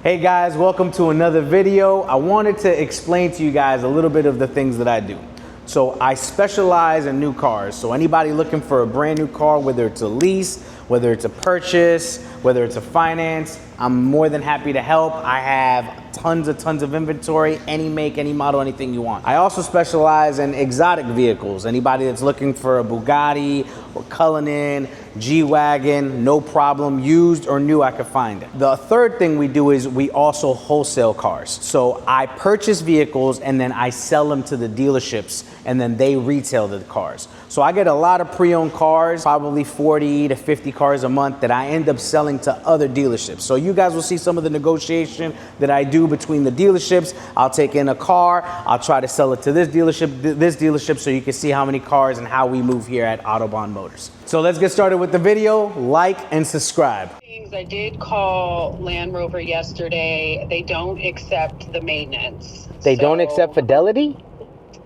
Hey guys, welcome to another video. I wanted to explain to you guys a little bit of the things that I do. So I specialize in new cars. So anybody looking for a brand new car, whether it's a lease, whether it's a purchase, whether it's a finance, I'm more than happy to help. I have tons of inventory, any make, any model, anything you want. I also specialize in exotic vehicles. Anybody that's looking for a Bugatti or Cullinan, G-Wagon, no problem, used or new, I can find it. The third thing we do is we also wholesale cars. So I purchase vehicles and then I sell them to the dealerships and then they retail the cars. So I get a lot of pre-owned cars, probably 40 to 50 cars a month that I end up selling to other dealerships. So you guys will see some of the negotiation that I do between the dealerships. I'll take in a car, I'll try to sell it to this dealership, so you can see how many cars and how we move here at Autobon Motors. So let's get started with the video. Like and subscribe. I did call Land Rover yesterday. They don't accept the maintenance. They don't accept fidelity?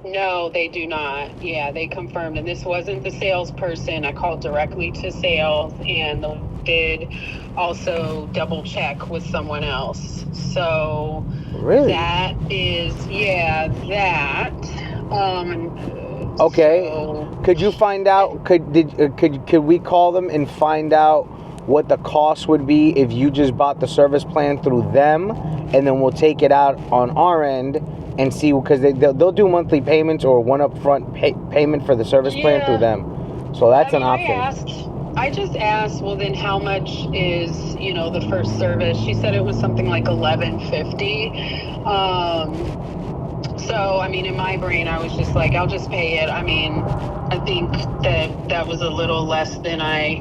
No, they do not. Yeah, they confirmed. And this wasn't the salesperson. I called directly to sales and they did also double check with someone else. So really, that is, yeah, that. Okay. So, could you find out? Could we call them and find out what the cost would be if you just bought the service plan through them, and then we'll take it out on our end and see, because they'll do monthly payments or one upfront payment for the service plan through them. So that's an option. I just asked, well, then how much is, the first service? She said it was something like $11.50. So, I mean, in my brain, I was just like, I'll just pay it. I mean, I think that was a little less than I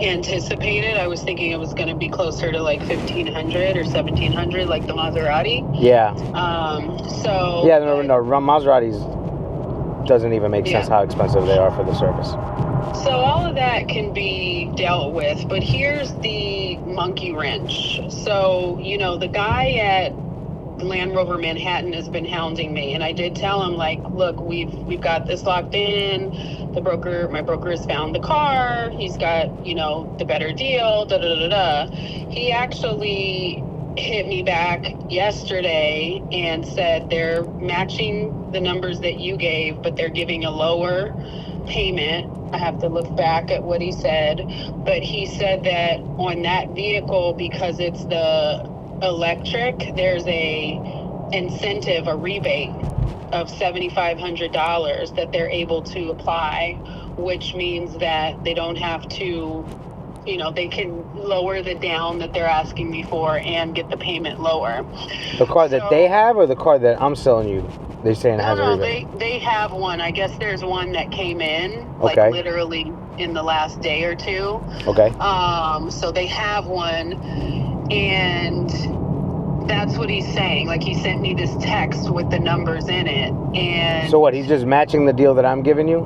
anticipated. I was thinking it was going to be closer to like $1,500 or $1,700, like the Maserati. Yeah. So. Yeah, no, Maseratis doesn't even make sense how expensive they are for the service. So all of that can be dealt with, but here's the monkey wrench. So, the guy at Land Rover Manhattan has been hounding me, and I did tell him, like, look, we've got this locked in. My broker has found the car. He's got, the better deal, He actually hit me back yesterday and said they're matching the numbers that you gave, but they're giving a lower payment. I have to look back at what he said, but he said that on that vehicle, because it's the electric, there's a incentive, a rebate of $7,500 that they're able to apply, which means that they don't have to, they can lower the down that they're asking me for and get the payment lower. The car that they have, or the car that I'm selling you? They're saying it has a rebate. They have one. I guess there's one that came in, like literally in the last day or two. Okay. So they have one, and that's what he's saying. Like, he sent me this text with the numbers in it, and so what? He's just matching the deal that I'm giving you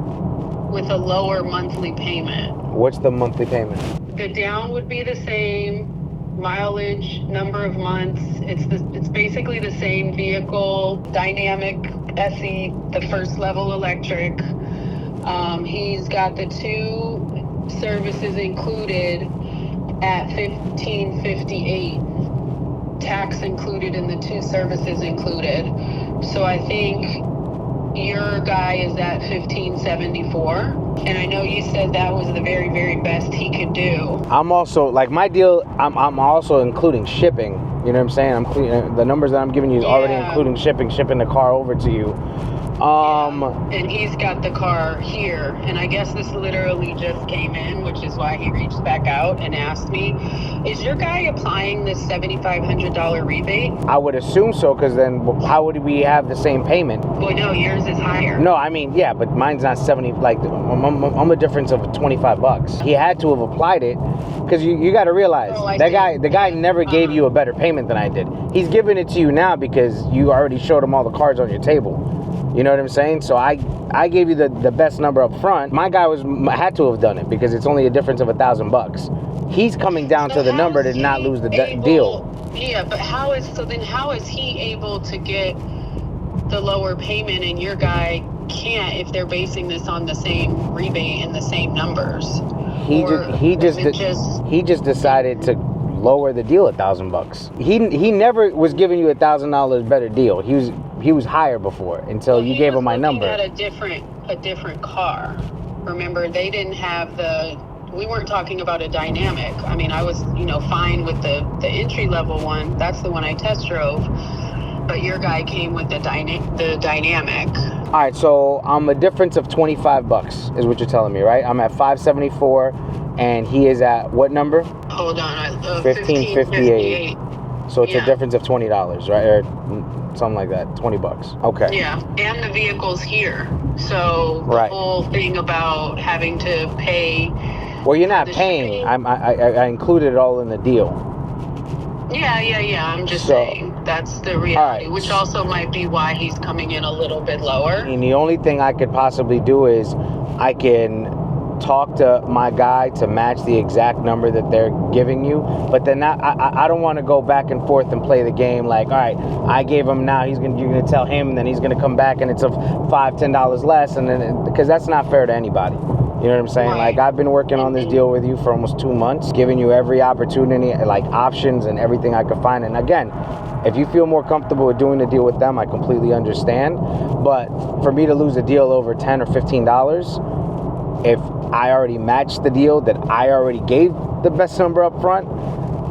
with a lower monthly payment. What's the monthly payment? The down would be the same. Mileage, number of months, it's basically the same vehicle, dynamic SE, the first level electric. He's got the 2 services included at $1,558, tax included in the 2 services included. So I think your guy is at $1,574. And I know you said that was the very, very best he could do. I'm also, like, my deal, I'm also including shipping. You know what I'm saying? The numbers that I'm giving you is already including shipping the car over to you. And he's got the car here, and I guess this literally just came in, which is why he reached back out and asked me, is your guy applying this $7,500 rebate? I would assume so, because then how would we have the same payment? Well, no, yours is higher. No, I mean, yeah, but mine's not 70, like, I'm a difference of $25. He had to have applied it, because you got to realize, the guy never gave you a better payment than I did. He's giving it to you now because you already showed him all the cards on your table. You know what I'm saying? So I gave you the best number up front. My guy had to have done it because it's only a difference of $1,000. He's coming down to the number to not lose the deal. Yeah, but how is he able to get the lower payment and your guy can't, if they're basing this on the same rebate and the same numbers? He just decided to lower the deal $1,000. He never was giving you $1,000 better deal. He was higher before until you gave him my number. At a different car. Remember, they didn't have we weren't talking about a dynamic. I mean, I was, fine with the entry level one. That's the one I test drove. But your guy came with the dynamic. All right, so I'm a difference of $25 is what you're telling me, right? I'm at 574, and he is at what number? Hold on, 1558. So it's a difference of $20, right? Or something like that, $20. Okay. Yeah, and the vehicle's here. So the whole thing about having to pay. Well, you're not paying. I included it all in the deal. Yeah. I'm just saying that's the reality, which also might be why he's coming in a little bit lower. And the only thing I could possibly do is I can talk to my guy to match the exact number that they're giving you, but then I don't want to go back and forth and play the game like, all right, I gave him now, you're gonna tell him, and then he's gonna come back and it's $5-10 less, and then because that's not fair to anybody. You know what I'm saying? Like, I've been working on this deal with you for almost 2 months, giving you every opportunity, like options and everything I could find. And again, if you feel more comfortable with doing the deal with them, I completely understand. But for me to lose a deal over $10 or $15, if I already matched the deal that I already gave the best number up front,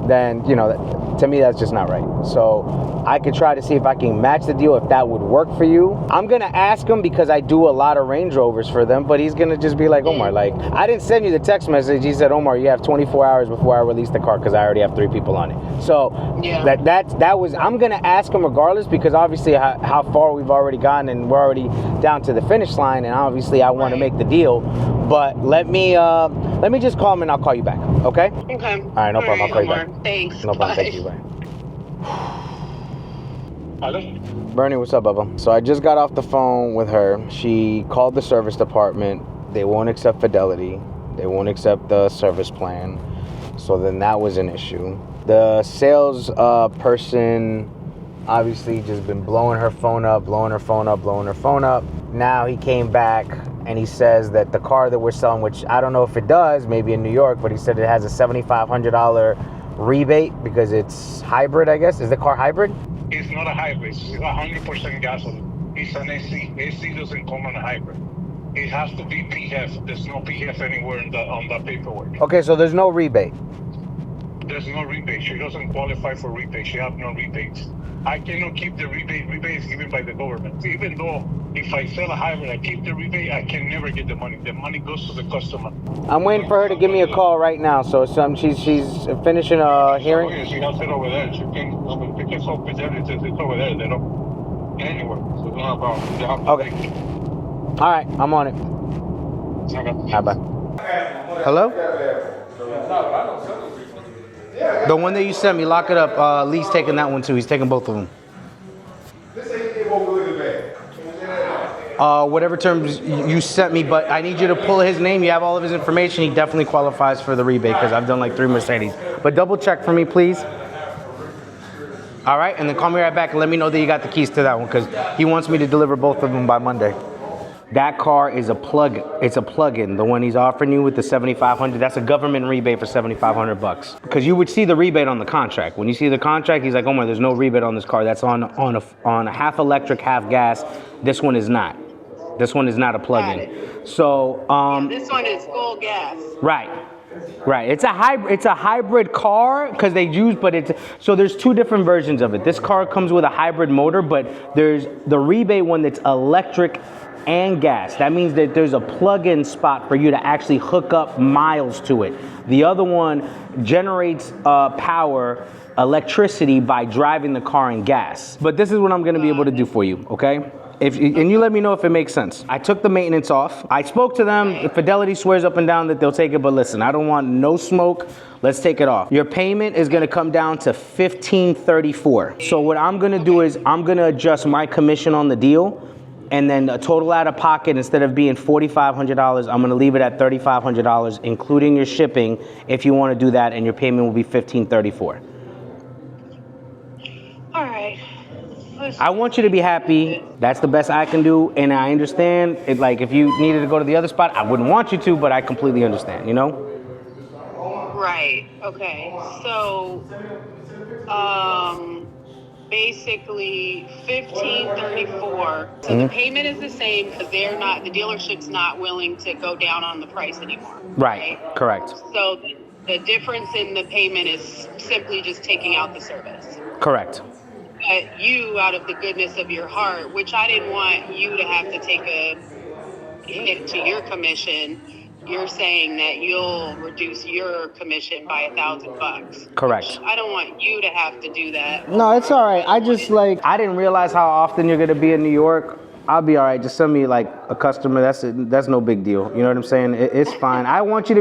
then, to me, that's just not right. So I could try to see if I can match the deal, if that would work for you. I'm going to ask him because I do a lot of Range Rovers for them, but he's going to just be like, Omar, like, I didn't send you the text message. He said, Omar, you have 24 hours before I release the car because I already have 3 people on it. So that was, I'm going to ask him regardless, because obviously how far we've already gone and we're already down to the finish line, and obviously I want to make the deal. But let me just call him and I'll call you back, okay? Okay. All right, no problem. I'll call you back. Thanks. No problem. Thank you. Bye. Hello? Bernie, what's up, Bubba? So I just got off the phone with her. She called the service department. They won't accept Fidelity. They won't accept the service plan. So then that was an issue. The sales person obviously just been blowing her phone up. Now he came back and he says that the car that we're selling, which I don't know if it does, maybe in New York, but he said it has a $7,500 rebate because it's hybrid, I guess. Is the car hybrid? It's not a hybrid. It's 100% gasoline. It's an AC. AC doesn't come on a hybrid. It has to be PF. There's no PF anywhere on the paperwork. Okay, so there's no rebate. There's no rebate. She doesn't qualify for rebate. She has no rebates. I cannot keep the rebate. Rebate is given by the government. Even though if I sell a hybrid, I keep the rebate, I can never get the money. The money goes to the customer. I'm waiting for her to give me a call right now. So she's finishing a hearing. She has it over there. She can solve Fidelity. It's over there. They don't anywhere. So it's not a problem. They have to Okay. All right, I'm on it. Okay. Bye. Hello? The one that you sent me, lock it up. Lee's taking that one too. He's taking both of them. Whatever terms you sent me, but I need you to pull his name. You have all of his information. He definitely qualifies for the rebate because I've done like 3 Mercedes. But double check for me, please. All right, and then call me right back and let me know that you got the keys to that one because he wants me to deliver both of them by Monday. That car is a plug. It's a plug-in. The one he's offering you with the $7,500. That's a government rebate for $7,500. Because you would see the rebate on the contract. When you see the contract, he's like, Omar, there's no rebate on this car. That's on a half electric, half gas. This one is not. This one is not a plug-in. So this one is full gas. Right. It's a hybrid car because they use, but so there's 2 different versions of it. This car comes with a hybrid motor, but there's the rebate one that's electric and gas. That means that there's a plug-in spot for you to actually hook up miles to it. The other one generates electricity by driving the car in gas. But this is what I'm gonna be able to do for you, okay? And you let me know if it makes sense. I took the maintenance off. I spoke to them. Fidelity swears up and down that they'll take it, but listen, I don't want no smoke. Let's take it off. Your payment is gonna come down to $1,534. So what I'm gonna do is I'm gonna adjust my commission on the deal, and then a total out of pocket, instead of being $4,500, I'm gonna leave it at $3,500, including your shipping, if you wanna do that, and your payment will be $1,534. All right. I want you to be happy. That's the best I can do, and I understand. Like, if you needed to go to the other spot, I wouldn't want you to, but I completely understand, you know? Right. Okay. So, basically 1534. So the payment is the same because the dealership's not willing to go down on the price anymore. Right. Correct. So the difference in the payment is simply just taking out the service. Correct. But you, out of the goodness of your heart, which I didn't want you to have to take a hit to your commission, you're saying that you'll reduce your commission by $1,000. Correct. I don't want you to have to do that. No, it's all right. I just I didn't realize how often you're gonna be in New York. I'll be all right. Just send me like a customer. That's no big deal. You know what I'm saying? It's fine. I don't want you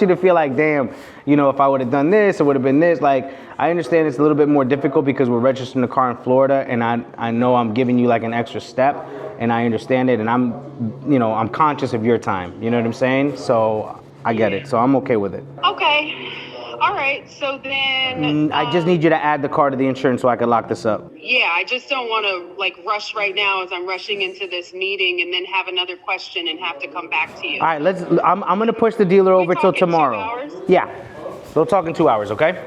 to feel like, damn, if I would have done this, it would have been this. Like, I understand it's a little bit more difficult because we're registering the car in Florida, and I know I'm giving you like an extra step, and I understand it, and I'm conscious of your time. You know what I'm saying? So I get it. So I'm okay with it. Okay. All right. So then I just need you to add the car to the insurance so I can lock this up. Yeah, I just don't want to rush right now as I'm rushing into this meeting and then have another question and have to come back to you. All right, I'm gonna push the dealer over till tomorrow. 2 hours? Yeah, we'll talk in 2 hours, okay?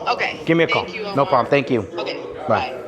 Okay. Give me a call. Thank you, No Omar. problem. Thank you. Okay. Bye. Bye.